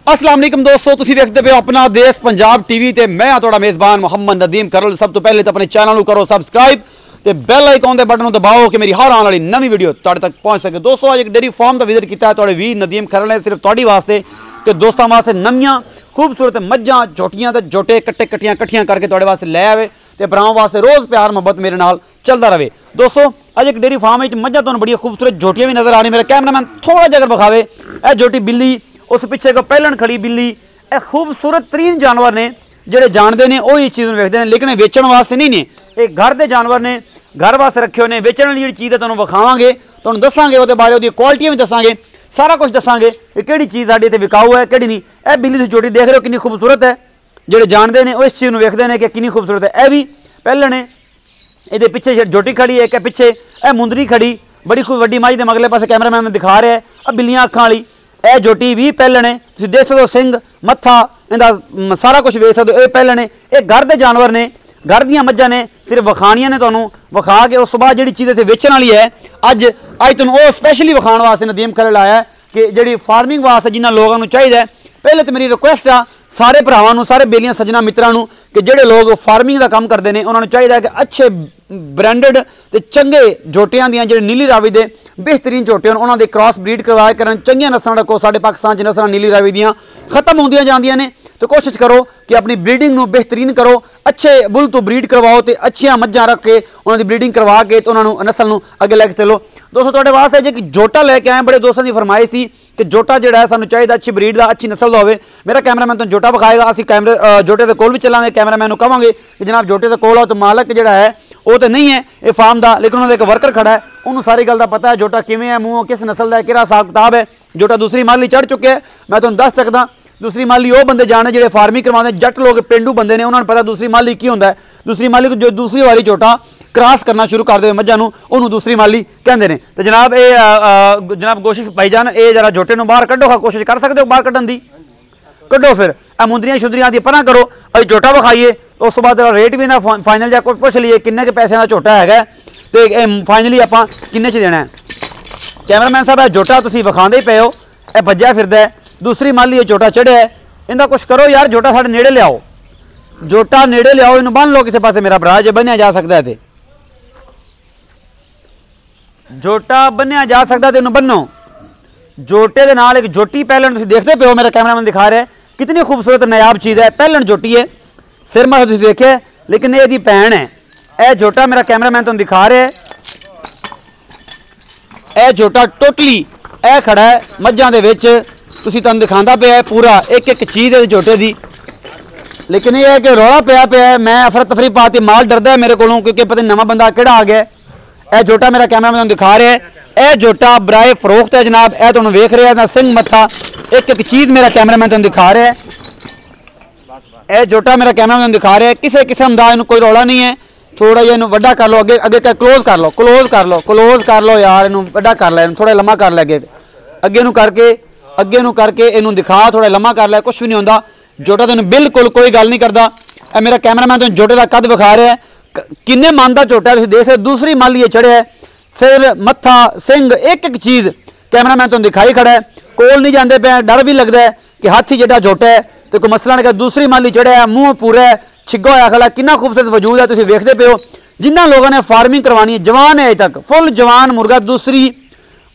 अस्सलाम वालेकुम दोस्तों, तुसीं वेखदे पे हो अपना देश पंजाब टीवी ते मैं हाँ तुहाडा मेज़बान मुहम्मद नदीम करल। सब तो पहले तो अपने चैनल को करो सबसक्राइब ते बैल आइकॉन के बटन दबाओ कि मेरी हर आने वाली नवी वीडियो तुहाडे तक पहुँच सके। दोस्तों अज एक डेयरी फार्म का विजिट किया तुहाडे वीर नदीम करल ने सिर्फ तुहाडी वास्ते कि दोस्तों वास्ते नवीं खूबसूरत मझां झोटियां ते झोटे कट्ठियां करके तुहाडे वास्ते लै आवे ते भरावां वास्ते रोज़ प्यार मोहब्बत मेरे नाल चलता रहे। दोस्तों अज एक डेयरी फार्म मझां तुहानूं बड़ियां खूबसूरत झोटियां भी नज़र आ रही। मेरा कैमरामैन थोड़ा जिहा अगर विखावे, यह झोटी बिल्ली उस पिछे को पहलन खड़ी बिल्ली, यह खूबसूरत तरीन जानवर ने ਜਿਹੜੇ जानते हैं वही इस चीज़ में वेखते हैं, लेकिन वेचण वास्ते नहीं ने। ये घर के जानवर ने, घर वास्ते रखे हुए वेचण वाली जी चीज़ है तुहानूं विखावांगे, तुहानूं दसांगे वो बारे वो क्वालिटियां भी दसांगे, सारा कुछ दसांगे कि किहड़ी चीज़ साडी इत्थे विकाऊ है किहड़ी नहीं। यह बिल्ली तुसीं झोटी देख रहे हो कितनी खूबसूरत है, ਜਿਹੜੇ जानते हैं वो इस चीज़ में वेखते हैं कि कितनी खूबसूरत है। यह भी पहलन है, ये पिछे झोटी खड़ी है, एक पिछे यह मुंदरी खड़ी बड़ी खूब वड्डी मझ के मगले पासे कैमरामैन में दिखा रहा है। अब बिल्लियां अखां वाली यह झोटी भी पहलन है, तुसीं देख सकते हो सिंह मत्था इहदा सारा कुछ वेख सकते हो। ये पहलन है, ये घर के जानवर ने, घर दियां मझां ने, सिर्फ विखाणियां ने तुहानूं विखा के उस बाद जिहड़ी चीज़ इत्थे वेचण वाली है अज तुहानूं वो स्पैशली विखाण वास्ते नदीम करल आया है कि जिहड़ी फार्मिंग वास्ते जिन्हां लोगों नूं चाहिदा है। पहले तो मेरी रिक्वेस्ट आ सारे भरावां नूं, सारे बेलियां सज्जना मित्रां नूं कि जिहड़े लोग फार्मिंग का काम करते हैं उन्होंने चाहिए कि अच्छे ब्रांडेड ते चंगे झोटियां दियां जिहड़े नीली रावी दे बेहतरीन झोटे होण उन्हां दे क्रॉस ब्रीड करवाए करन। चंगियां नस्लां रखो, साडे पाकिस्तान च नस्लां नीली रावी दियां खत्म होंदियां जांदियां ने, तो कोशिश करो कि अपनी ब्रीडिंग नूं बेहतरीन करो, अच्छे बुल तो ब्रीड करवाओ तो अच्छियां मझां रख के उन्हां दी ब्रीडिंग करवा के तो उन्होंने नस्ल नूं अगे लैके चलो। दोस्तों तुहाडे वास्ते जे कि झोटा लैके आए, बड़े दोस्तों की फरमाइश थी कि झोटा जिहड़ा है सानूं चाहिए अच्छी ब्रीड का, अच्छी नस्ल का होवे। मेरा कैमरामैन तुहानूं झोटा विखाएगा, असीं कैमरे झोटे के कोल भी चलांगे, कैमरामैन नूं कहांगे कि जनाब झोटे के कोल आओ, तो मालक जिहड़ा है वो तो नहीं है ये फार्म का, लेकिन उन्होंने एक वर्कर खड़ा है, उन्होंने सारी गल का पता है झोटा किवें है, मूँह किस नस्ल का है, किहड़ा हिसाब किताब है। झोटा दूसरी माली चढ़ चुके हैं, मैं तुहानूं दस सकदा। दूसरी माली वो बंदे जाने जिहड़े फार्मिंग करवाते, जट लोग पेंडू बंदे ने, उन्होंने पता दूसरी माली की होंदा है। दूसरी माली को जो दूसरी वारी झोटा क्रॉस करना शुरू कर दे मझां नूं उहनूं दूसरी माली कहंदे ने। तो जनाब ये जनाब कोशिश भाईजान ये जरा झोटे नूं बाहर कड्ढो, कोशिश कर सकते हो बाहर कड्ढण दी, कड्ढो फिर आ मुंदरियां शुंदरियां दी परां करो, अभी झोटा विखाइए, उस तो बाद रेट भी इहदा फाइनल जा कुछ पुछ लीए किन्ने के पैसे का झोटा है तो फाइनली आपां किन्ने च देना है। कैमरामैन साहब झोटा तुसीं विखांदे ही पे हो, यह भज्जिया फिरदा है, दूसरी माली ये झोटा चढ़िया है, इहदा कुछ करो यार, झोटा साडे नेड़े लियाओ, झोटा नेड़े लियाओ, इन्हूं बन लो किसी पासे मेरा भरा, जे बन्निया जा सकता है तो झोटा बन्निया जा सकता तो इन्हूं बन्नो। झोटे के नाल एक झोटी पहलन तुसीं देखते पे हो, मेरा कैमरामैन दिखा रहा है कितनी खूबसूरत नायाब चीज़ है। पहलन झोटी है, सिर माथे तुसीं देखे, लेकिन ये भैन है। यह झोटा मेरा कैमरामैन तुहानूं दिखा रहा है, यह झोटा टोटली यह खड़ा है मझां दे विच, तुसीं तुहानूं दिखांदा पिया है पूरा एक एक चीज़ है झोटे की। लेकिन यह है कि रौला पिया है, मैं अफरा तफरी पाती, माल डरदा है मेरे कोलों क्योंकि पता नहीं नवा बंदा किहड़ा आ गया। यह झोटा मेरा कैमरामैन तुहानूं दिखा रहा है, यह झोटा बराए फरोख्त है जनाब, यह तुहानूं वेख रहा है सिंह मत्था एक एक चीज़ मेरा कैमरामैन तुहानूं दिखा रहा है। यह झोटा मेरा कैमरामैन दिखा रहा है, किसी किस्म का इन्हूं कोई रौला नहीं है। थोड़ा जिहा इन्हूं वड्डा कर लो, अगे अगे क्लोज कर लो, क्लोज कर लो, क्लोज कर लो यार, इन्हूं वड्डा कर लै, थोड़ा लम्मा कर लै, अगे नूं करके इन्हूं दिखा, थोड़ा लम्मा कर लै, कुछ भी नहीं होंदा। झोटा तुहानूं बिल्कुल कोई गल नहीं करता। मेरा कैमरामैन तुहानूं झोटे का कद विखा रहा है, किन्ने मन का झोटा तुसीं देख सकते, दूसरी माली चढ़िया है, सिर मत्था सिंह एक एक चीज़ कैमरामैन तुहानूं दिखाई खड़ा है। कोल नहीं जाते पे, डर भी लगता है कि हाथी जिहड़ा झोटा है तो कोई मसला नहीं, दूसरी माली चढ़िया है, मूँह पूरा है, छिग्गा होया खड़ा, कितना खूबसूरत वजूद है, तुसीं वेखदे पे हो। जिन्हां लोगों ने फार्मिंग करवानी है, जवान है अजे तक फुल जवान मुर्गा, दूसरी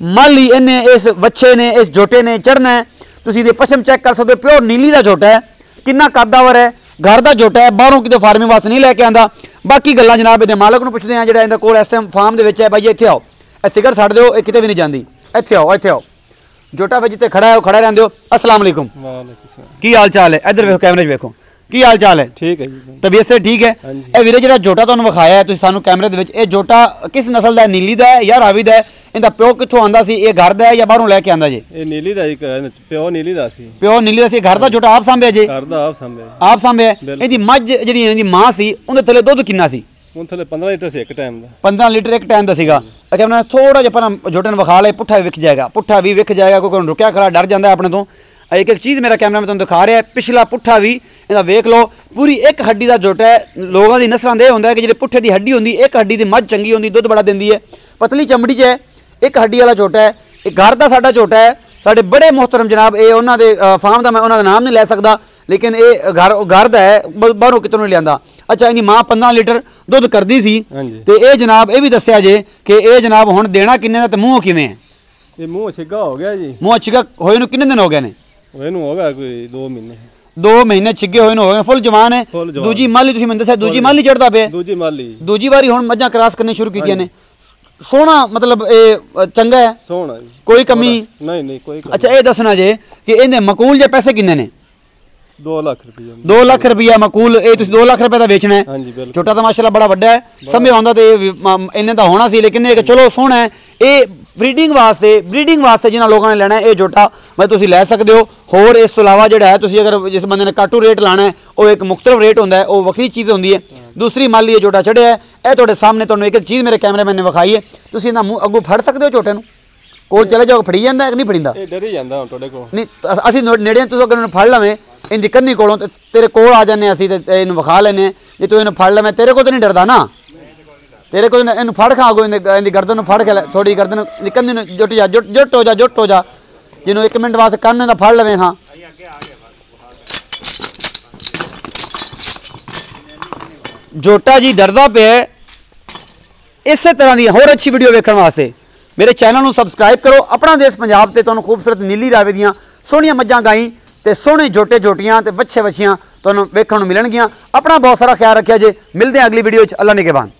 माली इन्हें इस बच्चे ने इस झोटे ने चढ़ना है। तुसीं इहदे पशम चेक कर सकते हो, प्योर नीली का झोटा है, कितना कदावर है, घर का झोटा है, बाहरों कितों फार्मिंग वास्ते नहीं लैके आंदा। बाकी गल्लां जनाब इहदे मालक नूं पुछदे आ जिहड़ा इहदे कोल इस टाइम फार्म दे विच है। भाई इत्थे आओ, ए सिगरट छड्ड दिओ, ये किते भी नहीं जांदी, इत्थे आओ, इत्थे आओ, झोटा फिर जिते खड़ा है वो खड़ा रहंदे हो। अस्सलाम वालेकुम, की हाल चाल है, इधर वेखो कैमरे च वेखो, की हाल चाल है, ठीक है जी, तबीयत से ठीक है। यह वीरे जिहड़ा झोटा तुहानूं विखाया है तुसीं सानूं कैमरे दे विच, ये झोटा किस नस्ल का है, नीली का है या रावी का है, इहदा प्यो कित्थों आंदा सी, ये घर दा है या बाहरों लैके आंदा जी? ये नीली दा प्यो नीली दा सी, प्यो नीली दा सी, घर दा झोटा आप सांभिया जी? घर दा आप सांभिया। इहदी मझ जिहड़ी इहदी मां सी उहदे थल्ले दुध किन्ना सी? उहदे थल्ले 15 लीटर सी एक टाइम दा, 15 लीटर एक टाइम दा सीगा। अच्छा मैं थोड़ा जिहा पर झोटे नूं विखा ले, पुट्ठा भी विख जाएगा, पुट्ठा भी विख जाएगा, कोई रुकिया खड़ा डर जाता है अपने तो। एक एक चीज़ मेरा कैमरा में तुहानूं दिखा रहा है, पिछला पुट्ठा भी इहदा वेख लो, पूरी एक हड्डी का झोटा है। लोगों की नस्लों दे होंदा है कि जिहड़े पुट्ठे की हड्डी होंदी, एक हड्डी की मझ चंगी होंदी, दुध बड़ा दिंदी है, पतली चमड़ी च है, एक हड्डी वाला झोटा है। एक घर का साडा झोटा है, ਸਾਡੇ ਬੜੇ ਮੁਹਤਰਮ ਜਨਾਬ ਇਹ ਉਹਨਾਂ ਦੇ ਫਾਰਮ ਦਾ ਮੈਂ ਉਹਨਾਂ ਦਾ ਨਾਮ ਨਹੀਂ ਲੈ ਸਕਦਾ ਲੇਕਿਨ ਇਹ ਘਰ ਦਾ ਹੈ ਬਾਹਰੋਂ ਕਿਤੋਂ ਨਹੀਂ ਲਿਆਂਦਾ। ਅੱਛਾ ਇਹਦੀ ਮਾਂ 15 ਲੀਟਰ ਦੁੱਧ ਕਰਦੀ ਸੀ ਤੇ ਇਹ ਜਨਾਬ ਇਹ ਵੀ ਦੱਸਿਆ ਜੇ ਕਿ ਇਹ ਜਨਾਬ ਹੁਣ ਦੇਣਾ ਕਿੰਨੇ ਦਾ ਤੇ ਮੂੰਹ ਕਿਵੇਂ ਹੈ? ਇਹ ਮੂੰਹ ਛਿੱਗਾ ਹੋ ਗਿਆ ਜੀ। ਮੂੰਹ ਛਿੱਗਾ ਹੋਏ ਨੂੰ ਕਿੰਨੇ ਦਿਨ ਹੋ ਗਏ ਨੇ? ਇਹਨੂੰ ਹੋ ਗਿਆ ਕੋਈ 2 ਮਹੀਨੇ। 2 ਮਹੀਨੇ ਛਿੱਗੇ ਹੋਏ ਨੂੰ ਹੋ ਗਏ, ਫੁੱਲ ਜਵਾਨ ਹੈ। ਦੂਜੀ ਮਾਲੀ ਤੁਸੀਂ ਮੈਨੂੰ ਦੱਸਿਆ ਦੂਜੀ ਮਾਲੀ ਚੜਦਾ ਪਿਆ। ਦੂਜੀ ਵਾਰੀ ਹੁਣ ਮੱਝਾਂ ਕ੍ਰਾਸ ਕਰਨੀ ਸ਼ੁਰੂ ਕੀਤੀਆਂ ਨੇ। ਸੋਹਣਾ ਮਤਲਬ ਇਹ ਚੰਗਾ ਹੈ, ਸੋਹਣਾ ਜੀ, ਕੋਈ ਕਮੀ ਨਹੀਂ ਕੋਈ ਕਮੀ। ਅੱਛਾ ਇਹ ਦੱਸਣਾ ਜੇ ਕਿ ਇਹਦੇ ਮਕੂਲ ਜੇ ਪੈਸੇ ਕਿੰਨੇ ਨੇ? 2 ਲੱਖ ਰੁਪਏ। 2 ਲੱਖ ਰੁਪਇਆ ਮਕੂਲ। ਇਹ ਤੁਸੀਂ 2 ਲੱਖ ਰੁਪਏ ਦਾ ਵੇਚਣਾ ਹੈ? ਹਾਂਜੀ ਬਿਲਕੁਲ। ਛੋਟਾ ਤਾਂ ਮਾਸ਼ਾਅੱਲਾ ਬੜਾ ਵੱਡਾ ਹੈ, ਸਮੇਂ ਆਉਂਦਾ ਤੇ ਇਹਨੇ ਤਾਂ ਹੋਣਾ ਸੀ ਲੇਕਿਨ ਇਹ ਚਲੋ ਸੋਹਣਾ ਹੈ। ਇਹ ਬਰੀਡਿੰਗ ਵਾਸਤੇ ਜਿਨ੍ਹਾਂ ਲੋਕਾਂ ਨੇ ਲੈਣਾ ਇਹ ਝੋਟਾ ਮੈਂ ਤੁਸੀਂ ਲੈ ਸਕਦੇ ਹੋ। ਹੋਰ ਇਸ ਤੋਂ ਇਲਾਵਾ ਜਿਹੜਾ ਹੈ ਤੁਸੀਂ ਅਗਰ ਜਿਸ ਬੰਦੇ ਨੇ ਕਾਟੂ ਰੇਟ ਲਾਣਾ ਹੈ ਉਹ ਇੱਕ ਮੁਖਤਲਫ ਰੇਟ ਹੁੰਦਾ ਹੈ, ਉਹ ਵੱਖਰੀ ਚੀਜ਼ ਹੁੰਦੀ ਹੈ। ਦੂਸਰੀ ਮਾਲੀ ਇਹ ਝੋਟਾ ਚੜਿਆ ਹੈ, ਇਹ ਤੁਹਾਡੇ ਸਾਹਮਣੇ ਤੁਹਾਨੂੰ ਇੱਕ ਚੀਜ਼ ਮੇਰੇ ਕੈਮਰਾਮੈਨ ਨੇ ਵਿਖਾਈ ਹੈ। ਤੁਸੀਂ ਇਹਦਾ ਮੂੰਹ ਅੱਗੋਂ ਫੜ ਸਕਦੇ ਹੋ ਝੋਟੇ ਨੂੰ, ਕੋਲ ਚਲੇ ਜਾਓ ਫੜੀ ਜਾਂਦਾ ਕਿ ਨਹੀਂ ਫੜੀਂਦਾ? ਇਹ ਡਰੀ ਜਾਂਦਾ ਹੁਣ ਤੁਹਾਡੇ ਕੋਲ ਨਹੀਂ ਅਸੀਂ ਨੇੜੇ ਤੁਸੀਂ ਅਗਰ ਇਹਨੂੰ ਫੜ ਲਵੇਂ ਇਹਦੀ ਕੰਨੀ ਕੋਲੋਂ ਤੇ ਤੇਰੇ ਕੋਲ ਆ ਜਾਂਦੇ ਅਸੀਂ ਤੇ ਇਹਨੂੰ ਵਿਖਾ ਲੈਨੇ। ਜੇ ਤੂੰ ਇਹਨੂੰ ਫੜ ਲਵੇਂ ਤੇਰੇ ਕੋਲ ਤਾਂ ਨਹੀਂ ਡਰਦਾ ਨਾ, ਤੇਰੇ ਕੋਲ ਇਹਨੂੰ ਫੜ ਖਾਗੋ ਇਹਦੀ ਗਰਦਨ ਨੂੰ ਫੜ ਕੇ ਥੋੜੀ ਗਰਦਨ ਕੰਨੀ ਨੂੰ ਜੁੱਟ ਹੋ ਜਾ ਜਿਹਨੂੰ 1 ਮਿੰਟ ਵਾਸਤੇ ਕੰਨ ਦਾ ਫੜ ਲਵੇਂ। ਹਾਂ ਝੋਟਾ ਜੀ ਡਰਦਾ ਪਿਆ। ਇਸੇ ਤਰ੍ਹਾਂ ਦੀ ਹੋਰ ਅੱਛੀ ਵੀਡੀਓ ਵੇਖਣ ਵਾਸਤੇ ਮੇਰੇ ਚੈਨਲ ਨੂੰ ਸਬਸਕ੍ਰਾइब करो। अपना देश पंजाब ते तुहानूं खूबसूरत नीली रावे दियां सोहणियां मੱਝਾਂ गाई ते सोहणे झोटे झोटियां ते बच्छे बच्छियां तुहानूं वेखण नूं मिलणगियां। अपना बहुत सारा ख्याल रखिया जे। मिलदे हैं अगली वीडियो च। अल्लाह निगहबान।